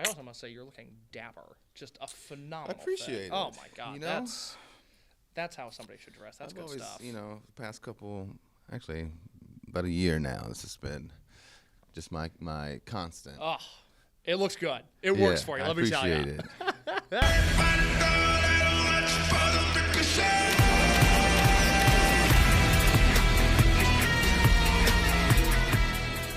I also must say you're looking dapper. Just a phenomenal I appreciate fit. it. Oh, my God. You know? That's how somebody should dress. That's good stuff. The past couple, actually, about a year now, this has been just my constant. Oh, it looks good. It works for you. Let me tell you. I appreciate it.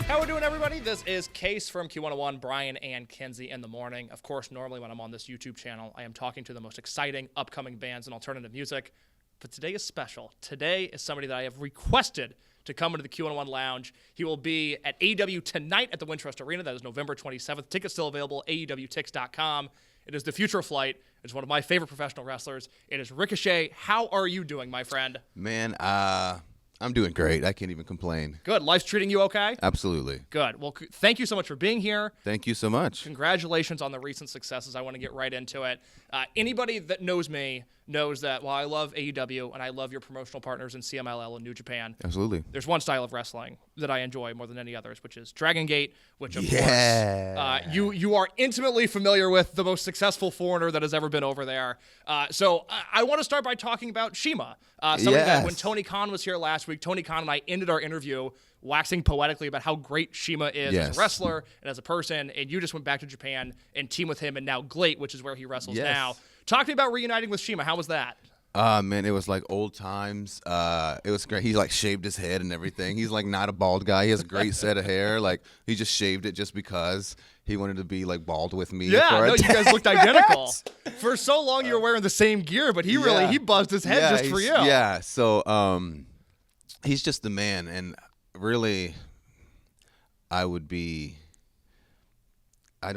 How we doing, everybody? This is Case from Q101, Brian and Kenzie in the morning. Of course, normally when I'm on this YouTube channel, I am talking to the most exciting upcoming bands in alternative music. But today is special. Today is somebody that I have requested to come into the Q101 Lounge. He will be at AEW tonight at the Wintrust Arena. That is November 27th. Tickets still available, AEWTix.com. It is the Future of Flight. It's one of my favorite professional wrestlers. It is Ricochet. How are you doing, my friend? Man, I'm doing great. I can't even complain. Good. Life's treating you okay? Absolutely. Good. Well, thank you so much for being here. Thank you so much. Congratulations on the recent successes. I want to get right into it. Anybody that knows me knows that while I love AEW and I love your promotional partners in CMLL and New Japan, Absolutely. there's one style of wrestling that I enjoy more than any others, which is Dragongate, which of Yeah. course you are intimately familiar with, the most successful foreigner that has ever been over there. So I want to start by talking about Shima. Somebody that when Tony Khan was here last week, Tony Khan and I ended our interview waxing poetically about how great Shima is as a wrestler and as a person, and you just went back to Japan and teamed with him, and now Glate, which is where he wrestles now. Talk to me about reuniting with Shima. How was that? Man, it was like old times. It was great. He like shaved his head and everything. He's like not a bald guy. He has a great set of hair. Like he just shaved it just because he wanted to be like bald with me. Yeah, no, you guys looked identical. For so long you were wearing the same gear, but he buzzed his head just for you. Yeah. So he's just the man, and really, I don't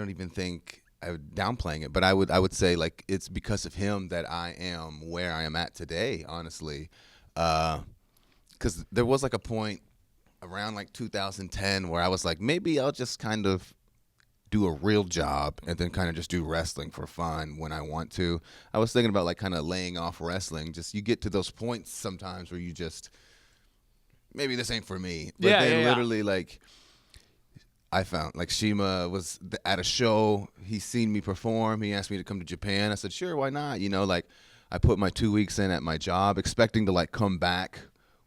even think I would downplaying it, but I would say like it's because of him that I am where I am at today, honestly. Because there was like a point around like 2010 where I was like, maybe I'll just kind of do a real job and then kind of just do wrestling for fun when I want to. I was thinking about like kind of laying off wrestling. Just you get to those points sometimes where you just, maybe this ain't for me. But then literally like I found like Shima was at a show. He seen me perform. He asked me to come to Japan. I said, sure, why not? You know, like I put my 2 weeks in at my job expecting to like come back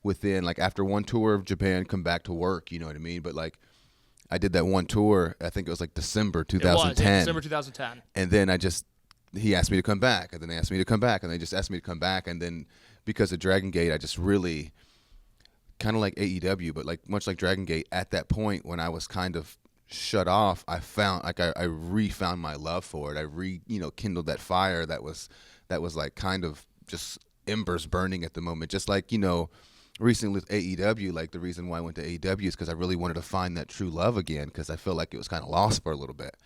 within like after one tour of Japan, come back to work. You know what I mean? But like I did that one tour. I think it was like December 2010. It was, December 2010. And then he asked me to come back. And then they asked me to come back. And they just asked me to come back. And then because of Dragongate, I just really kind of like AEW, but like much like Dragongate, at that point when I was kind of shut off, I found like I re-found my love for it. I kindled that fire that was like kind of just embers burning at the moment. Just like, recently with AEW, like the reason why I went to AEW is because I really wanted to find that true love again, because I felt like it was kind of lost for a little bit.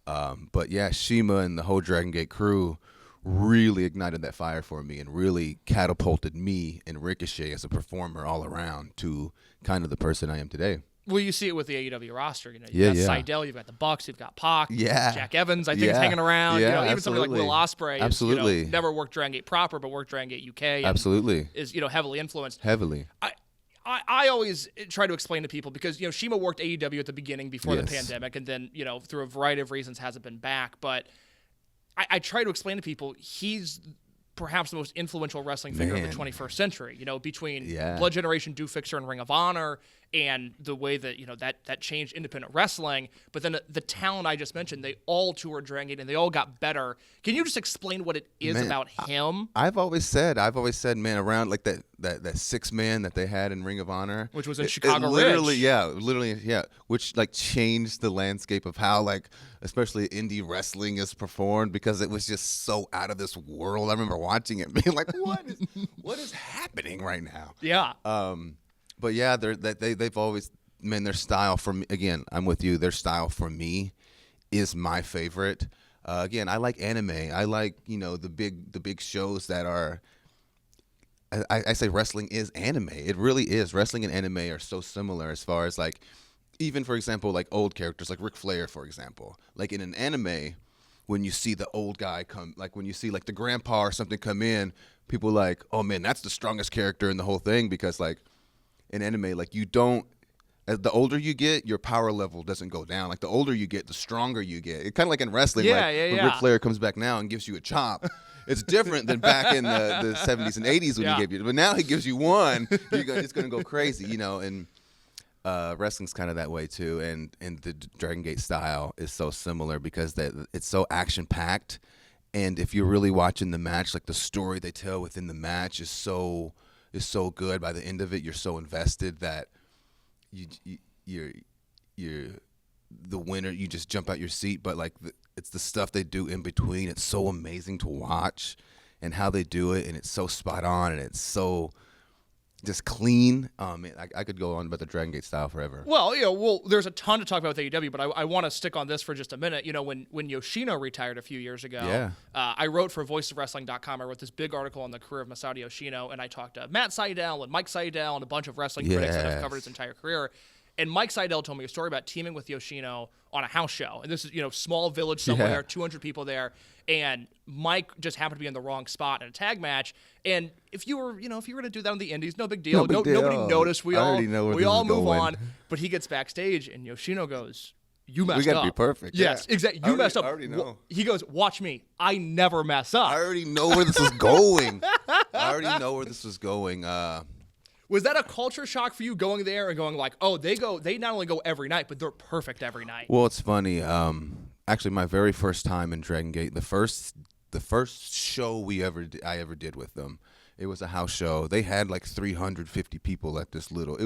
But yeah, Shima and the whole Dragongate crew really ignited that fire for me and really catapulted me and Ricochet as a performer all around to kind of the person I am today. Well, you see it with the AEW roster. You've got Seidel, you've got the Bucks, you've got Pac, Jack Evans, I think is hanging around. Even somebody like Will Ospreay is, never worked Dragongate proper, but worked Dragongate UK. Absolutely. Is, heavily influenced. Heavily. I always try to explain to people because, Shima worked AEW at the beginning before the pandemic, and then, through a variety of reasons hasn't been back. But I try to explain to people he's perhaps the most influential wrestling figure of the 21st century, between Blood Generation, Do Fixer, and Ring of Honor, and the way that, that changed independent wrestling. But then the talent I just mentioned, they all toured Dragongate and they all got better. Can you just explain what it is about him? I've always said, man, around like that 6 man that they had in Ring of Honor, which was in Chicago Ridge. Which like changed the landscape of how like especially indie wrestling is performed, because it was just so out of this world. I remember watching it being like, what is happening right now? Yeah. But yeah, they've always, man, their style for me, again, I'm with you. Their style for me is my favorite. Again, I like anime. I like, the big shows that are, I say wrestling is anime. It really is. Wrestling and anime are so similar as far as like, even for example, like old characters like Ric Flair, for example. Like in an anime, when you see the old guy come, like when you see like the grandpa or something come in, people like, oh man, that's the strongest character in the whole thing, because like in anime, like you don't as the older you get, your power level doesn't go down. Like the older you get, the stronger you get. It's kind of like in wrestling. When Ric Flair comes back now and gives you a chop, it's different than back in the 70s and 80s when he gave you. But now he gives you one, it's going to go crazy, And wrestling's kind of that way too. And the Dragongate style is so similar because it's so action packed. And if you're really watching the match, like the story they tell within the match is so good. By the end of it, you're so invested that you're the winner. You just jump out your seat. But like it's the stuff they do in between. It's so amazing to watch, and how they do it, and it's so spot on, and it's so just clean. I could go on about the Dragongate style forever. Well, there's a ton to talk about with AEW, but I want to stick on this for just a minute. When Yoshino retired a few years ago, I wrote for voicesofwrestling.com. I wrote this big article on the career of Masato Yoshino, and I talked to Matt Seidel and Mike Seidel and a bunch of wrestling critics that have covered his entire career. And Mike Seidel told me a story about teaming with Yoshino on a house show. And this is, small village somewhere, 200 people there. And Mike just happened to be in the wrong spot in a tag match. And if you were going to do that on the indies, no big deal. Nobody noticed. We all move on. But he gets backstage, and Yoshino goes, "You messed up. We got to be perfect." Yes, exactly. You messed up. I already know. He goes, "Watch me. I never mess up." I already know where this is going. Was that a culture shock for you going there and going like, oh, they not only go every night, but they're perfect every night? Well, it's funny. Actually, my very first time in Dragongate, the first show I ever did with them, it was a house show. They had like 350 people at this little.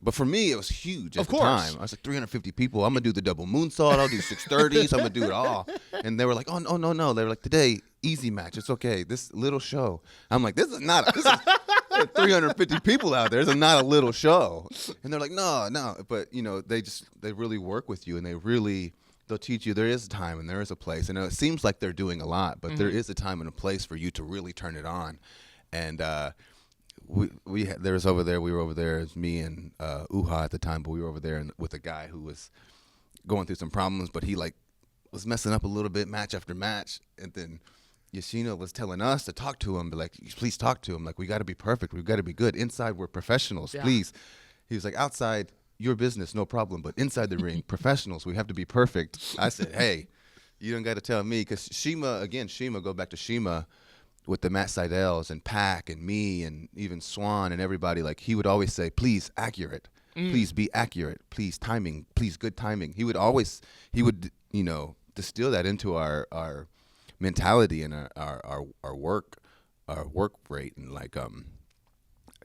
But for me, it was huge at the time. I was like 350 people. I'm gonna do the double moonsault. I'll do 630s. I'm gonna do it all. And they were like, oh no. They were like, today, easy match. It's okay. This little show. I'm like, this is 350 people out there. It's not a little show. And they're like, no. But they really work with you, and they'll teach you there is a time and there is a place. And it seems like they're doing a lot, but there is a time and a place for you to really turn it on. And we were over there, it was me and Uha at the time, but we were over there with a guy who was going through some problems, but he was messing up a little bit match after match. And then Yoshino was telling us to talk to him, but like, please talk to him. Like, we got to be perfect. We've got to be good. Inside, we're professionals, please. He was like, outside, your business, no problem. But inside the ring, professionals, we have to be perfect. I said, hey, you don't got to tell me. Because Shima, go back to Shima with the Matt Seidels and Pac and me and even Swan and everybody. Like, he would always say, please, accurate. Please be accurate. Please, timing. Please, good timing. He would distill that into our mentality and our work rate, and like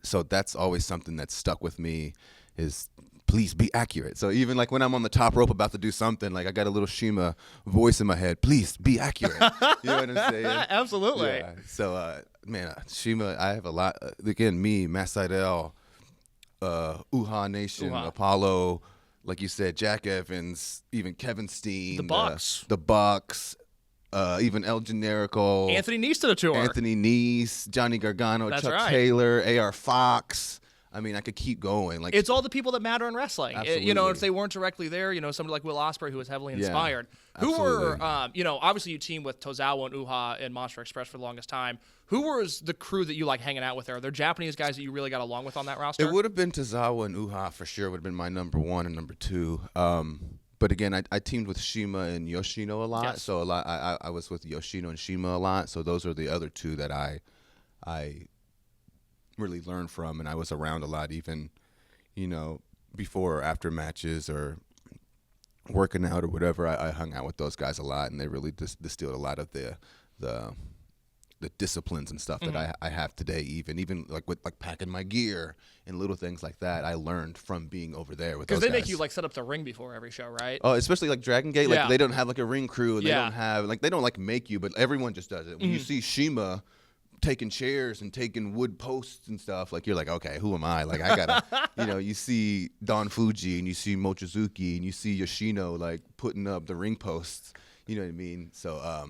so that's always something that's stuck with me is please be accurate. So even like when I'm on the top rope about to do something, like I got a little Shima voice in my head, please be accurate. You know what I'm saying? Absolutely. Yeah. So Shima, I have a lot. Again, me, Matt Seidel, Uha Nation, Apollo, like you said, Jack Evans, even Kevin Steen, the Bucks. Even El Generico. Anthony Nese to the tour. Anthony Nese, Johnny Gargano, That's Chuck right. Taylor, A.R. Fox. I mean, I could keep going. Like, it's all the people that matter in wrestling. Absolutely. If they weren't directly there, somebody like Will Ospreay, who was heavily inspired. Who absolutely. were, obviously you teamed with Tozawa and Uha and Monster Express for the longest time. Who was the crew that you like hanging out with there? Are there Japanese guys that you really got along with on that roster? It would have been Tozawa and Uha for sure. Would have been my number one and number two. But again, I teamed with Shima and Yoshino a lot. Yes. So a lot. I was with Yoshino and Shima a lot. So those are the other two that I really learned from, and I was around a lot, even before or after matches or working out or whatever. I hung out with those guys a lot, and they really distilled a lot of the disciplines and stuff that I have today. Even like with like packing my gear and little things like that, I learned from being over there with those guys. Because they make you like set up the ring before every show, right? Oh, especially like Dragongate. Like they don't have like a ring crew. And they don't have they don't like make you, but everyone just does it. When you see Shima taking chairs and taking wood posts and stuff, like you're like, okay, who am I? Like I gotta, you see Don Fuji and you see Mochizuki and you see Yoshino like putting up the ring posts. You know what I mean? So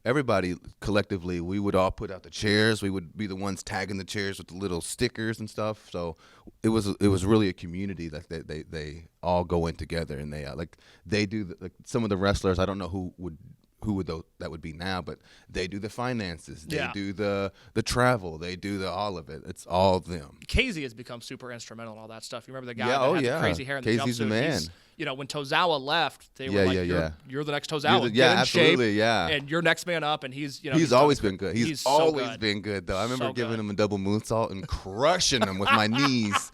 everybody collectively, we would all put out the chairs. We would be the ones tagging the chairs with the little stickers and stuff. So it was really a community that they all go in together, and they do like some of the wrestlers. I don't know who would that would be now, but they do the finances, they Yeah. do the travel, they do all of it. It's all them. Casey has become super instrumental in all that stuff. You remember the guy Yeah, that had the crazy hair and the Casey's jumpsuit? the man. When Tozawa left, they were like, you're the next Tozawa. Yeah, Get in absolutely, shape, yeah. And you're next man up, and he's always been good. He's always so been good, though. I remember So giving good. him a double moonsault and crushing him with my knees.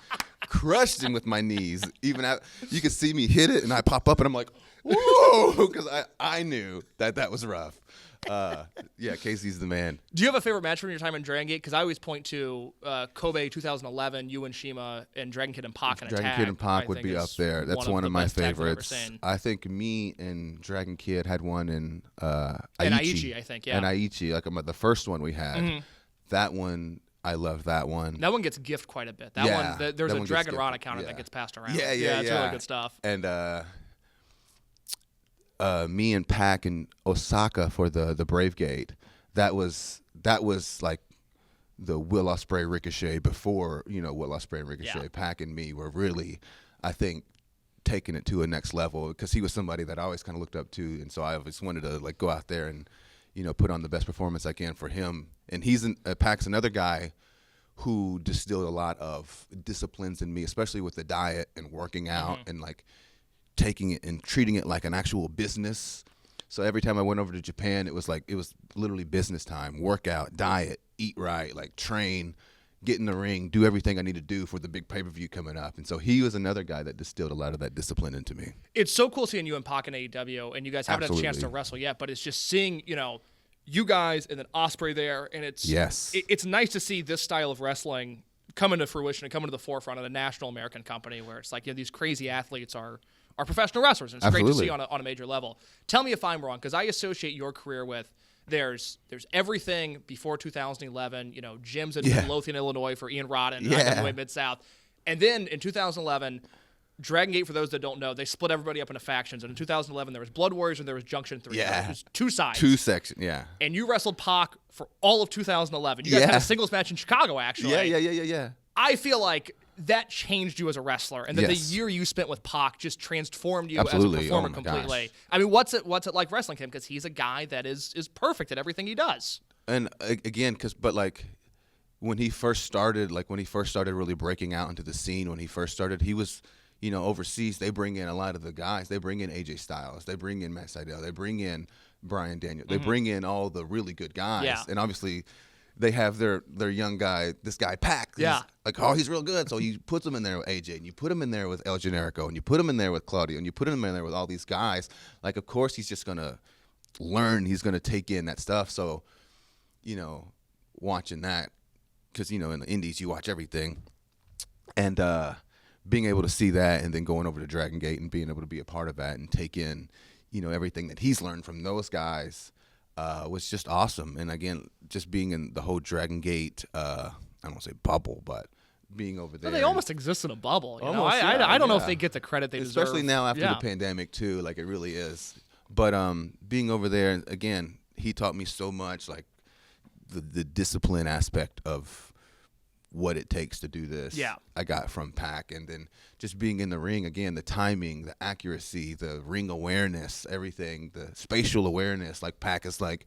Crushed him with my knees. Even you could see me hit it, and I pop up, and I'm like, whoa, because I knew that was rough. Yeah, Casey's the man. Do you have a favorite match from your time in Dragongate? Because I always point to Kobe 2011, you and Shima, and Dragon Kid and Pac in a Dragon tag. Kid and Pac would be up there. That's one of my favorites. I think me and Dragon Kid had one in Aichi. And Aichi, I think, yeah. And Aichi, like the first one we had. That one, I love that one. That one gets gift quite a bit. There's a Dragon Rod counter that gets passed around. Yeah. It's really good stuff. And me and Pac in Osaka for the Brave Gate. That was like the Will Ospreay Ricochet before Will Ospreay and Ricochet. Yeah. Pac and me were really, I think, taking it to a next level because he was somebody that I always kind of looked up to, and so I always wanted to like go out there and put on the best performance I can for him. And Pac's another guy who distilled a lot of disciplines in me, especially with the diet and working out and like taking it and treating it like an actual business. So every time I went over to Japan, it was literally business time, workout, diet, eat right, like train, get in the ring, do everything I need to do for the big pay-per-view coming up. And so he was another guy that distilled a lot of that discipline into me. It's so cool seeing you and Pac in AEW, and you guys haven't had a chance to wrestle yet, but it's just seeing, you guys and then Ospreay there, and it's nice to see this style of wrestling come into fruition and come into the forefront of a national American company where it's like these crazy athletes are professional wrestlers, and it's great to see on a major level. Tell me if I'm wrong, because I associate your career with there's everything before 2011, gyms in Midlothian, Illinois for Ian Rodden, IWA Mid-South. And then in 2011, Dragongate, for those that don't know, they split everybody up into factions. And in 2011, there was Blood Warriors and there was Junction 3. Yeah. So it was two sides. Two sections, yeah. And you wrestled Pac for all of 2011. You guys had a singles match in Chicago, actually. Yeah. I feel like that changed you as a wrestler, and that the year you spent with Pac just transformed you as a performer completely. Gosh. I mean, what's it like wrestling him? Because he's a guy that is perfect at everything he does. And again, when he first started, really breaking out into the scene, he was, overseas. They bring in a lot of the guys. They bring in AJ Styles. They bring in Matt Sydal. They bring in Bryan Daniel. They bring in all the really good guys. Yeah. And obviously, they have their young guy, this guy Pac. He's real good. So you put him in there with AJ, and you put him in there with El Generico, and you put him in there with Claudio, and you put him in there with all these guys. Like, of course, he's just gonna learn. He's gonna take in that stuff. So, watching that, because in the indies you watch everything, and being able to see that, and then going over to Dragongate and being able to be a part of that and take in, everything that he's learned from those guys. Was just awesome. And again, just being in the whole Dragongate, I don't want to say bubble, but being over there. Well, they almost exist in a bubble. I don't know if they get the credit they deserve. Especially now after the pandemic, too. Like, it really is. But being over there, again, he taught me so much, like, the discipline aspect of what it takes to do this. Yeah. I got from Pac. And then just being in the ring, again, the timing, the accuracy, the ring awareness, everything, the spatial awareness. Like, Pac is like,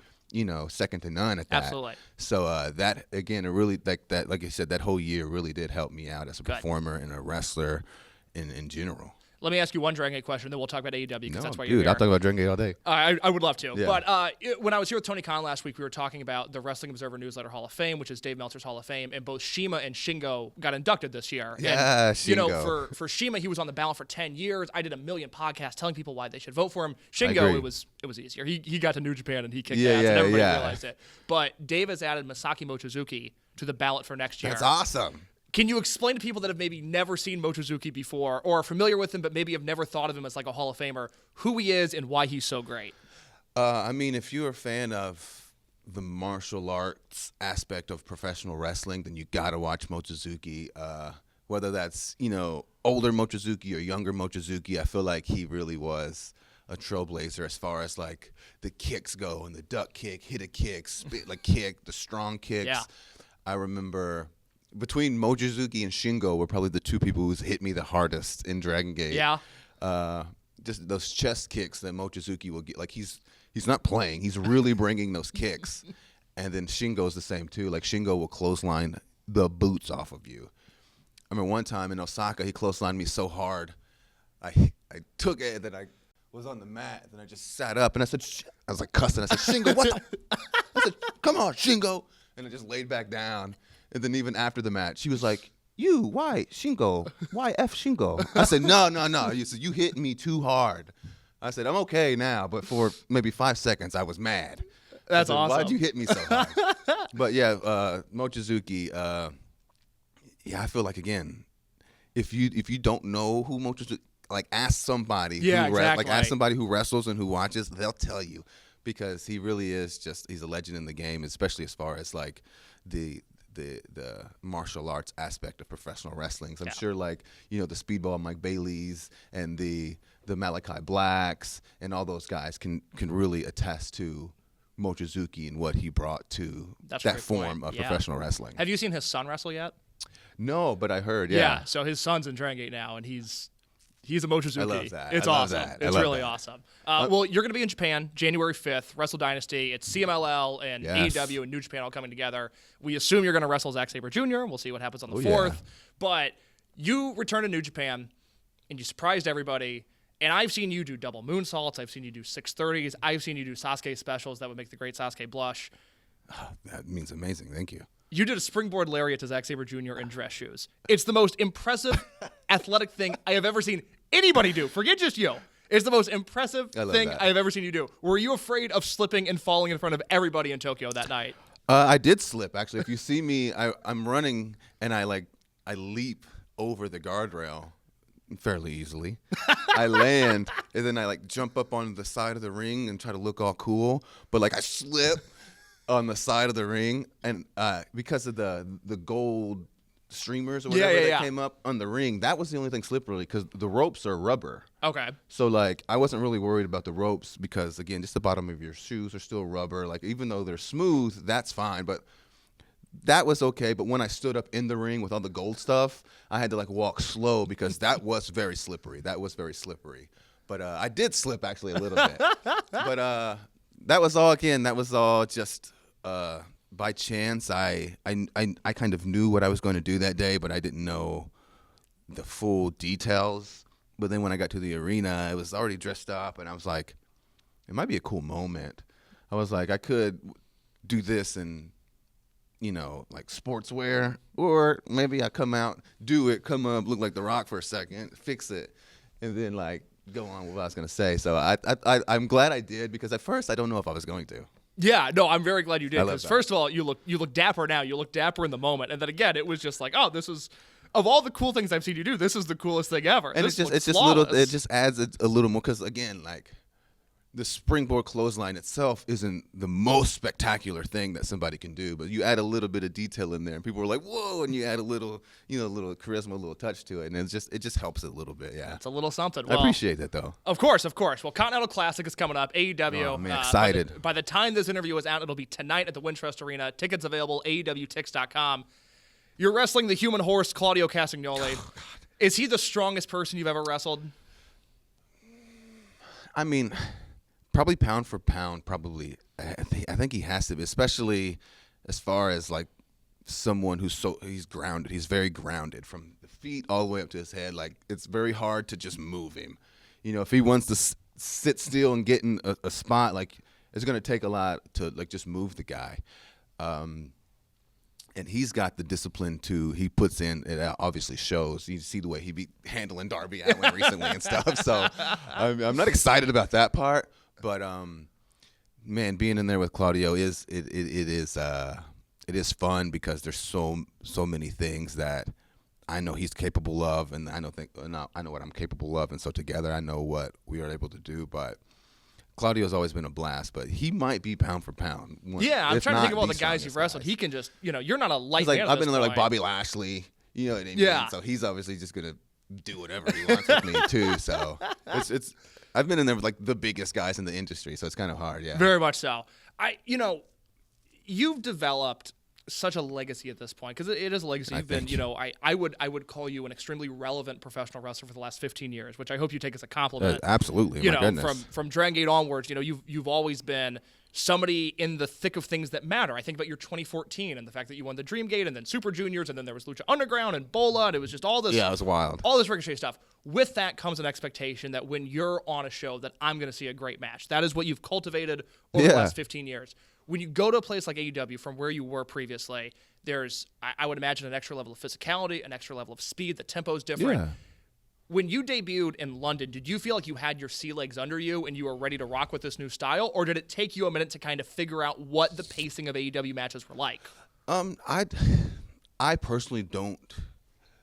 second to none at that. Absolutely. So that, again, it really, like I said, that whole year really did help me out as a performer and a wrestler in general. Let me ask you one Dragongate question, then we'll talk about AEW, because that's why you're here. I'll talk about Dragongate all day. I would love to. Yeah. But when I was here with Tony Khan last week, we were talking about the Wrestling Observer Newsletter Hall of Fame, which is Dave Meltzer's Hall of Fame, and both Shima and Shingo got inducted this year. Yeah, and, Shingo. For Shima, he was on the ballot for 10 years. I did a million podcasts telling people why they should vote for him. Shingo, it was easier. He got to New Japan and he kicked ass, and everybody realized it. But Dave has added Masaki Mochizuki to the ballot for next year. That's awesome. Can you explain to people that have maybe never seen Mochizuki before, or are familiar with him but maybe have never thought of him as like a Hall of Famer, who he is and why he's so great? If you're a fan of the martial arts aspect of professional wrestling, then you got to watch Mochizuki. Whether that's, older Mochizuki or younger Mochizuki, I feel like he really was a trailblazer as far as like the kicks go, and the duck kick, hit a kick, spit like kick, the strong kicks. Yeah. I remember between Mochizuki and Shingo were probably the two people who's hit me the hardest in Dragongate. Yeah. just those chest kicks that Mochizuki will get. Like he's not playing. He's really bringing those kicks. And then Shingo's the same too. Like Shingo will clothesline the boots off of you. I mean, one time in Osaka, he clotheslined me so hard, I took it, and then I was on the mat, and then I just sat up, and I said, I was like cussing. I said, Shingo, what the? I said, come on, Shingo. And I just laid back down. And then even after the match, she was like, why Shingo? Why F Shingo? I said, no. You said, you hit me too hard. I said, I'm okay now, but for maybe 5 seconds, I was mad. That's awesome. Why'd you hit me so hard? But yeah, Mochizuki, I feel like, again, if you don't know who Mochizuki, like ask somebody. Exactly. Like ask somebody who wrestles and who watches, they'll tell you, because he really is he's a legend in the game, especially as far as like the martial arts aspect of professional wrestling. So I'm sure, like, the Speedball Mike Baileys and the Malachi Blacks and all those guys can really attest to Mochizuki and what he brought to that form of professional wrestling. Have you seen his son wrestle yet? No, but I heard, So his son's in Dragongate now, and he's a Mochizuki. I love that. It's awesome. It's really awesome. Well, you're going to be in Japan January 5th, Wrestle Dynasty. It's CMLL and AEW and New Japan all coming together. We assume you're going to wrestle Zack Sabre Jr. We'll see what happens on the 4th. Yeah. But you return to New Japan, and you surprised everybody. And I've seen you do double moonsaults. I've seen you do 630s. I've seen you do Sasuke specials that would make the great Sasuke blush. Oh, that means amazing. Thank you. You did a springboard lariat to Zack Sabre Jr. in dress shoes. It's the most impressive athletic thing I have ever seen anybody do. Forget just you. It's the most impressive thing I have ever seen you do. Were you afraid of slipping and falling in front of everybody in Tokyo that night? I did slip, actually. If you see me, I'm running, and I leap over the guardrail fairly easily. I land, and then I jump up on the side of the ring and try to look all cool, but I slip on the side of the ring, and because of the gold streamers or whatever that came up on the ring, that was the only thing slippery, because the ropes are rubber. Okay. So I wasn't really worried about the ropes, because again, just the bottom of your shoes are still rubber. Even though they're smooth, that's fine, but that was okay. But when I stood up in the ring with all the gold stuff, I had to walk slow, because that was very slippery. But I did slip actually a little bit. But that was all just by chance. I kind of knew what I was going to do that day, but I didn't know the full details. But then when I got to the arena, I was already dressed up, and I was like, it might be a cool moment. I was like, I could do this in, sportswear, or maybe I come up, look like The Rock for a second, fix it, and then go on with what I was going to say. So I'm glad I did, because at first I don't know if I was going to. Yeah, no, I'm very glad you did, because first of all, you look dapper now. You look dapper in the moment, and then again, it was just this is, of all the cool things I've seen you do, this is the coolest thing ever. And it's just little. It just adds a little more, because again, the springboard clothesline itself isn't the most spectacular thing that somebody can do, but you add a little bit of detail in there, and people are like, "Whoa!" And you add a little, little charisma, a little touch to it, and it just helps it a little bit. Yeah, it's a little something. I appreciate that, though. Of course. Well, Continental Classic is coming up. AEW. Oh, man, excited. By the time this interview is out, it'll be tonight at the Wintrust Arena. Tickets available. AEWTix.com. You're wrestling the human horse, Claudio Castagnoli. Oh, God. Is he the strongest person you've ever wrestled? I mean, probably pound for pound, probably. I think he has to be, especially as far as someone he's grounded. He's very grounded from the feet all the way up to his head. It's very hard to just move him. If he wants to sit still and get in a spot, it's going to take a lot to just move the guy. And he's got the discipline he puts in. It obviously shows. You see the way he be handling Darby Allin recently and stuff. So I'm not excited about that part. But man, being in there with Claudio is fun, because there's so many things that I know he's capable of, and I know what I'm capable of, and so together I know what we are able to do. But Claudio's always been a blast, but he might be pound for pound. Yeah, I'm trying to think of all the guys you've wrestled. He can just, you're not a light man. I've been in there like Bobby Lashley, you know what I mean? Yeah. So he's obviously just gonna do whatever he wants with me too. So it's I've been in there with the biggest guys in the industry, so it's kind of hard. Yeah, very much so. You've developed such a legacy at this point, because it is a legacy. You've been, I would call you an extremely relevant professional wrestler for the last 15 years, which I hope you take as a compliment. Absolutely, from Dragongate onwards, you've always been somebody in the thick of things that matter. I think about your 2014 and the fact that you won the Dreamgate and then Super Juniors and then there was Lucha Underground and Bola, and it was just all this. Yeah, it was wild. All this Ricochet stuff. With that comes an expectation that when you're on a show that I'm going to see a great match. That is what you've cultivated over the last 15 years. When you go to a place like AEW from where you were previously, there's, I would imagine, an extra level of physicality, an extra level of speed. The tempo is different. Yeah. When you debuted in London, did you feel like you had your sea legs under you and you were ready to rock with this new style, or did it take you a minute to kind of figure out what the pacing of AEW matches were like? I personally don't.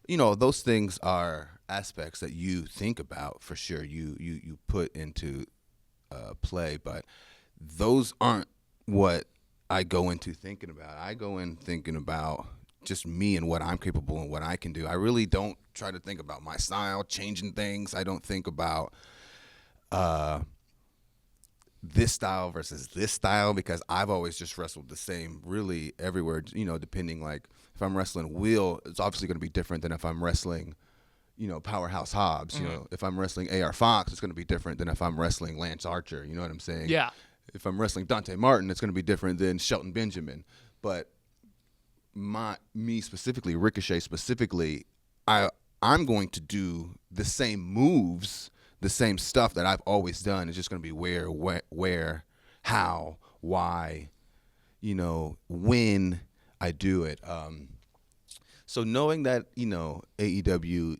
Those things are aspects that you think about for sure. You put into play, but those aren't what I go into thinking about. I go in thinking about just me and what I'm capable and what I can do. I really don't try to think about my style, changing things. I don't think about this style versus this style, because I've always just wrestled the same really everywhere, depending, like if I'm wrestling Will, it's obviously going to be different than if I'm wrestling, Powerhouse Hobbs. Mm-hmm. If I'm wrestling AR Fox, it's going to be different than if I'm wrestling Lance Archer. You know what I'm saying? Yeah. If I'm wrestling Dante Martin, it's going to be different than Shelton Benjamin. But me specifically, Ricochet specifically, I'm going to do the same moves, the same stuff that I've always done. It's just going to be where, how, why, when I do it. So knowing that, AEW,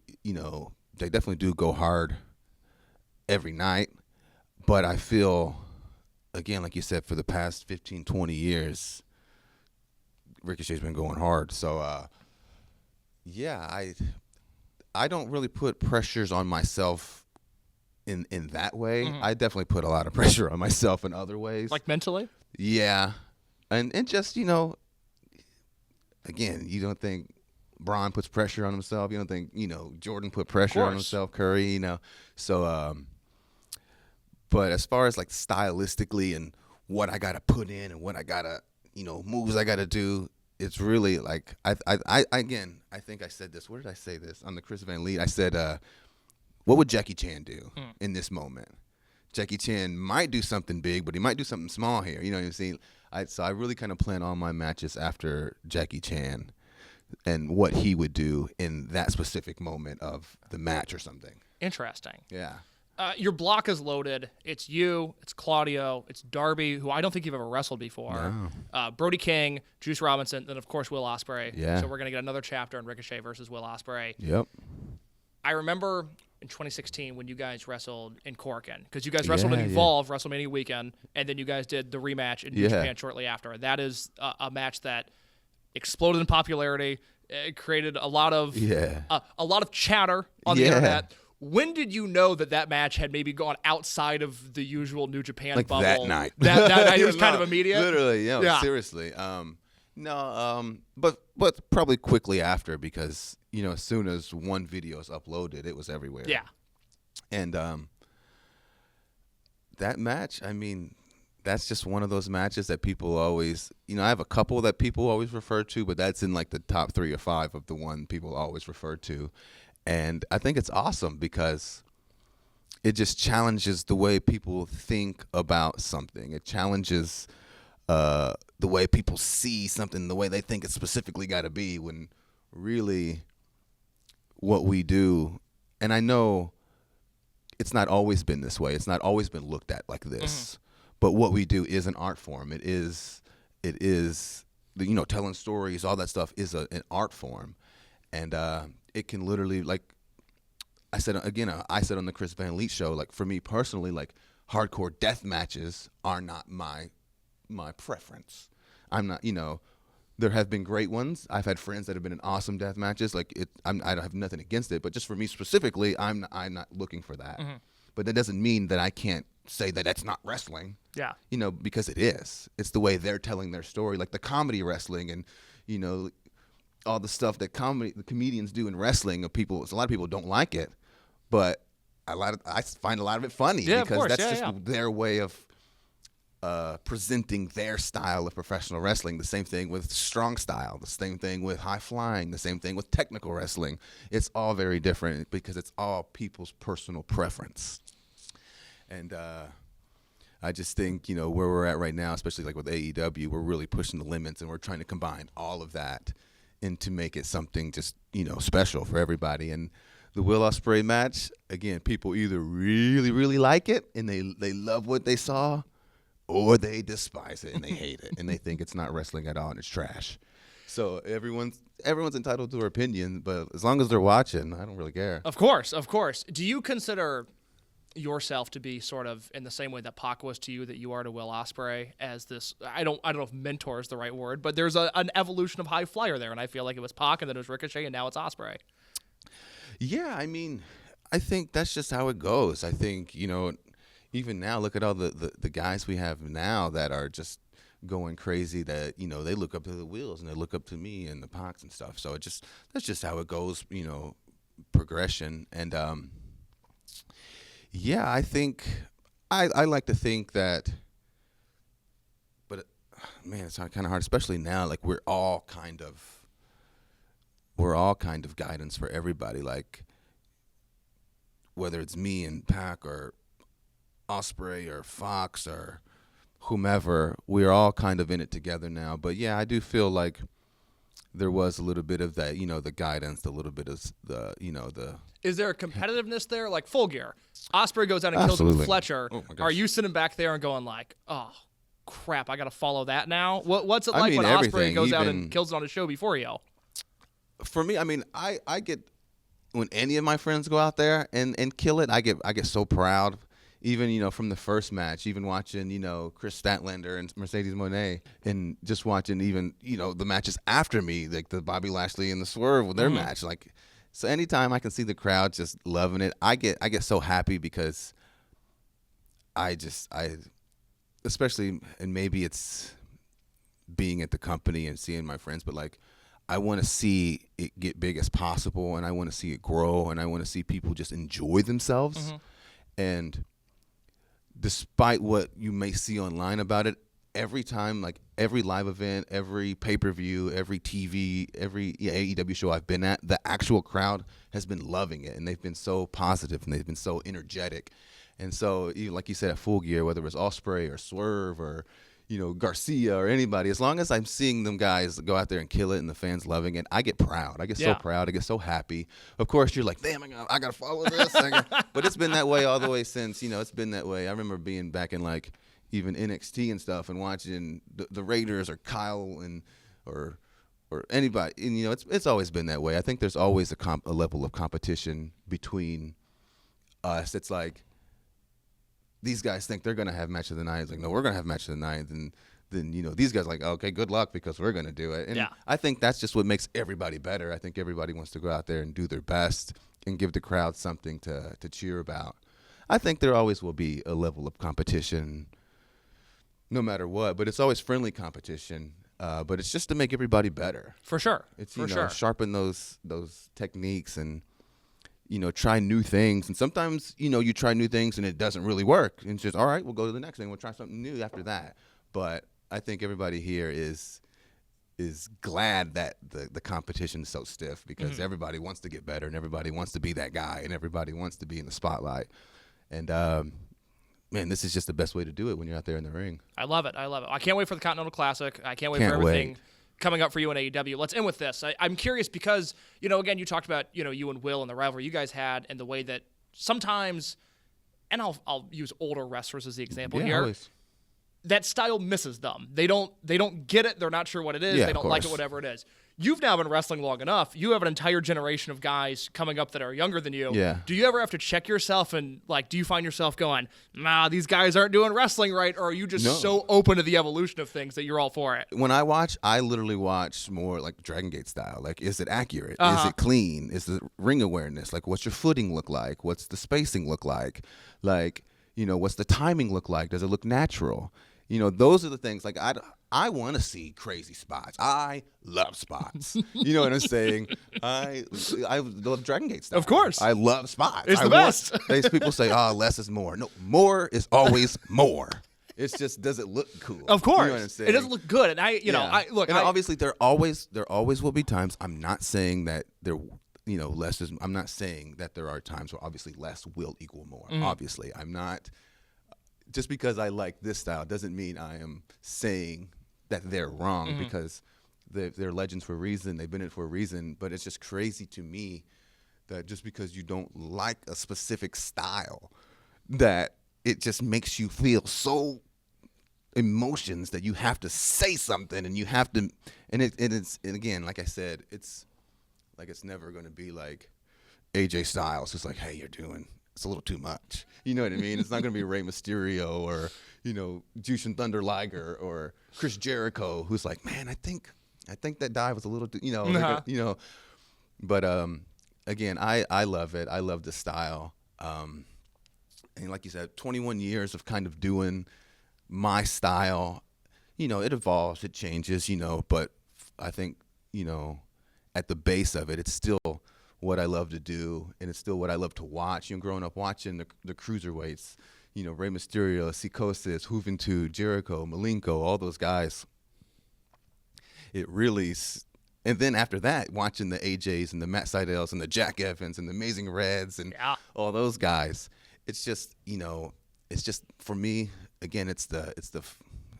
they definitely do go hard every night, but I feel, again, like you said, for the past 15, 20 years, Ricochet's been going hard. So, I don't really put pressures on myself in that way. Mm-hmm. I definitely put a lot of pressure on myself in other ways. Like mentally? Yeah. And just, again, you don't think Braun puts pressure on himself. You don't think, Jordan put pressure on himself, Curry, So, but as far as like stylistically and what I got to put in and what I got to, moves I got to do, it's really like, I think I said this. Where did I say this? On the Chris Van Lee, I said, what would Jackie Chan do in this moment? Jackie Chan might do something big, but he might do something small here. You know what I'm saying? So I really kind of plan all my matches after Jackie Chan and what he would do in that specific moment of the match or something. Interesting. Yeah. Your block is loaded. It's you, it's Claudio, it's Darby, who I don't think you've ever wrestled before. No. Brody King, Juice Robinson, then of course Will Ospreay. Yeah. So we're gonna get another chapter in Ricochet versus Will Ospreay. Yep. I remember in 2016 when you guys wrestled in Corkin, because you guys wrestled in Evolve WrestleMania weekend, and then you guys did the rematch in New Japan shortly after. That is a match that exploded in popularity. It created a lot of chatter on the internet. When did you know that match had maybe gone outside of the usual New Japan like bubble? That night. That night it was kind of immediate? Literally, seriously. But probably quickly after, because, as soon as one video is uploaded, it was everywhere. Yeah. And that match, I mean, that's just one of those matches that people always, I have a couple that people always refer to, but that's in like the top 3 or 5 of the one people always refer to. And I think it's awesome because it just challenges the way people think about something. It challenges the way people see something, the way they think it's specifically got to be, when really what we do, and I know it's not always been this way. It's not always been looked at like this. But what we do is an art form. It is telling stories, all that stuff is an art form. And it can literally, like I said, again, I said on the Chris Van Lee show, like for me personally, like hardcore death matches are not my preference. I'm not, there have been great ones. I've had friends that have been in awesome death matches. Like I don't have nothing against it, but just for me specifically, I'm not looking for that. But that doesn't mean that I can't say that that's not wrestling. Yeah. Because it is. It's the way they're telling their story, like the comedy wrestling and, all the stuff that the comedians do in wrestling. A lot of people don't like it, but I find a lot of it funny because that's just their way of presenting their style of professional wrestling. The same thing with strong style, the same thing with high flying, the same thing with technical wrestling. It's all very different because it's all people's personal preference. And I just think, where we're at right now, especially like with AEW, we're really pushing the limits and we're trying to combine all of that and to make it something just, special for everybody. And the Will Ospreay match, again, people either really, really like it and they love what they saw, or they despise it and they hate it and they think it's not wrestling at all and it's trash. So everyone's entitled to their opinion, but as long as they're watching, I don't really care. Of course. Do you consider yourself to be sort of in the same way that Pac was to you, that you are to Will Ospreay, as this, I don't know if mentor is the right word, but there's an evolution of high flyer there, and I feel like it was Pac and then it was Ricochet and now it's Ospreay. Yeah, I think that's just how it goes. I think, even now, look at all the guys we have now that are just going crazy, that, they look up to the Wills and they look up to me and the Pacs and stuff. So that's just how it goes, progression. And, yeah, I think I like to think that, but man, it's kind of hard, especially now. Like we're all kind of guidance for everybody. Like whether it's me and Pac or Ospreay or Fox or whomever, we're all kind of in it together now. But yeah, I do feel like there was a little bit of that, the guidance, a little bit of the. Is there a competitiveness there? Like Full Gear, Ospreay goes out and kills him with Fletcher. Oh my gosh. Are you sitting back there and going like, oh crap, I got to follow that now? What's it like when Ospreay goes out and kills it on a show before you? For me, I get, when any of my friends go out there and kill it, I get so proud. Even, from the first match, even watching, Chris Statlander and Mercedes Moné, and just watching even, the matches after me, like the Bobby Lashley and the Swerve with their match. Like, so anytime I can see the crowd just loving it, I get so happy because I especially, and maybe it's being at the company and seeing my friends, but like, I want to see it get big as possible, and I want to see it grow, and I want to see people just enjoy themselves. And despite what you may see online about it, every time, like every live event, every pay-per-view, every TV, every AEW show I've been at, the actual crowd has been loving it, and they've been so positive, and they've been so energetic. And so, like you said, at Full Gear, whether it was Ospreay or Swerve or, Garcia or anybody, as long as I'm seeing them guys go out there and kill it and the fans loving it, I get proud. I get so proud. I get so happy. Of course, you're like, damn, I got to follow this. But it's been that way all the way since, it's been that way. I remember being back in like even NXT and stuff and watching the Raiders or Kyle or anybody. And, it's always been that way. I think there's always a level of competition between us. It's like, these guys think they're going to have match of the night. It's like, no, we're going to have match of the night. And then, these guys are like, okay, good luck because we're going to do it. And I think that's just what makes everybody better. I think everybody wants to go out there and do their best and give the crowd something to cheer about. I think there always will be a level of competition no matter what, but it's always friendly competition. But it's just to make everybody better. For sure. It's, sharpen those techniques and, try new things. And sometimes, you try new things and it doesn't really work. And it's just, all right, we'll go to the next thing. We'll try something new after that. But I think everybody here is glad that the competition is so stiff because everybody wants to get better and everybody wants to be that guy and everybody wants to be in the spotlight. And, man, this is just the best way to do it when you're out there in the ring. I love it. I can't wait for the Continental Classic. I can't wait for everything coming up for you in AEW. Let's end with this. I'm curious because, again, you talked about, you and Will and the rivalry you guys had and the way that sometimes, and I'll use older wrestlers as the example here, always. That style misses them. They don't get it. They're not sure what it is. They don't like it, whatever it is. You've now been wrestling long enough. You have an entire generation of guys coming up that are younger than you. Yeah. Do you ever have to check yourself and, do you find yourself going, nah, these guys aren't doing wrestling right, or are you just so open to the evolution of things that you're all for it? When I watch, I literally watch more like Dragongate style. Like, is it accurate? Is it clean? Is the ring awareness? Like, what's your footing look like? What's the spacing look like? Like, what's the timing look like? Does it look natural? Those are the things. Like, I want to see crazy spots. I love spots. You know what I'm saying? I love Dragongate stuff. Of course. I love spots. It's the best. People say, less is more. No, more is always more. It's just, does it look cool? Of course, you know what I'm saying? It doesn't look good. And obviously there always will be times. I'm not saying that there, less is. I'm not saying that there are times where obviously less will equal more. Obviously, I'm not. Just because I like this style doesn't mean I am saying that they're wrong, because they're legends for a reason. They've been in it for a reason. But it's just crazy to me that just because you don't like a specific style, that it just makes you feel so emotions that you have to say something, and you have to, and again, like I said, it's never going to be like AJ Styles. It's like, hey, it's a little too much. You know what I mean? It's not going to be Rey Mysterio or, Jushin Thunder Liger or Chris Jericho, who's like, man, I think that dive was a little, But again, I love it. I love the style. And like you said, 21 years of kind of doing my style. It evolves, it changes, but I think, at the base of it, it's still what I love to do, and it's still what I love to watch. Growing up watching the cruiserweights, Rey Mysterio, Sikosis, Juventud, Jericho, Malenko, all those guys. It really, and then after that, watching the AJs and the Matt Seidels and the Jack Evans and the Amazing Reds and all those guys. It's just, it's just, for me, again, it's the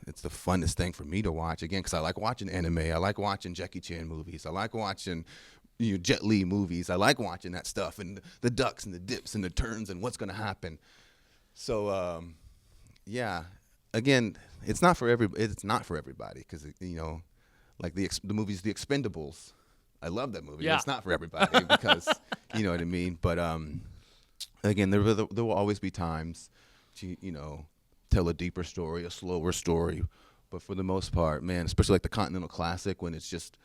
funnest thing for me to watch, again, because I like watching anime. I like watching Jackie Chan movies. I like watching Jet Li movies. I like watching that stuff, and the ducks and the dips and the turns and what's going to happen. So, again, it's not for everybody, because like the movies The Expendables. I love that movie. Yeah. It's not for everybody because you know what I mean. But again, there will always be times to tell a deeper story, a slower story. But for the most part, man, especially like the Continental Classic, when it's just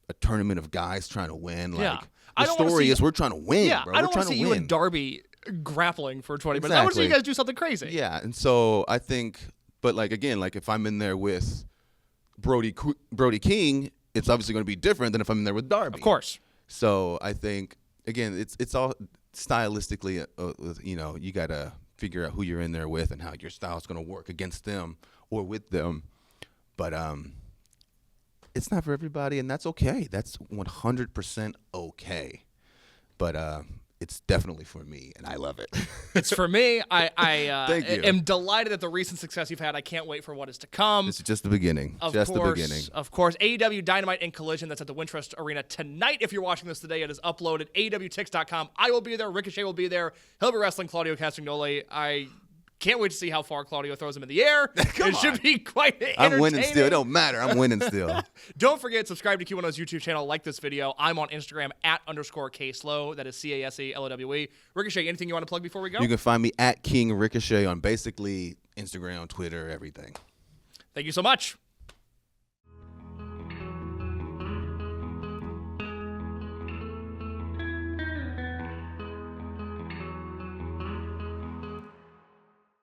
a tournament of guys trying to win. Like, the story is we're trying to win, bro. I don't want to see you and Darby grappling for 20 minutes. I want to see you guys do something crazy. Yeah, and so I think, but like, again, like if I'm in there with Brody King, it's obviously going to be different than if I'm in there with Darby. Of course. So I think, again, it's all stylistically, you got to figure out who you're in there with and how your style is going to work against them or with them. But it's not for everybody, and that's okay. That's 100% okay. But it's definitely for me, and I love it. It's for me. I Thank you. am delighted at the recent success you've had. I can't wait for what is to come. This is just the beginning. The beginning. Of course. AEW Dynamite and Collision. That's at the Wintrust Arena tonight. If you're watching this today, it is uploaded. AEWTix.com. I will be there. Ricochet will be there. He'll be wrestling Claudio Castagnoli. I can't wait to see how far Claudio throws him in the air. Should be quite entertaining. I'm winning still. It don't matter. I'm winning still. Don't forget, subscribe to Q1O's YouTube channel. Like this video. I'm on Instagram @_Case Lowe. That is CaseLowe. Ricochet, anything you want to plug before we go? You can find me @King Ricochet on basically Instagram, Twitter, everything. Thank you so much.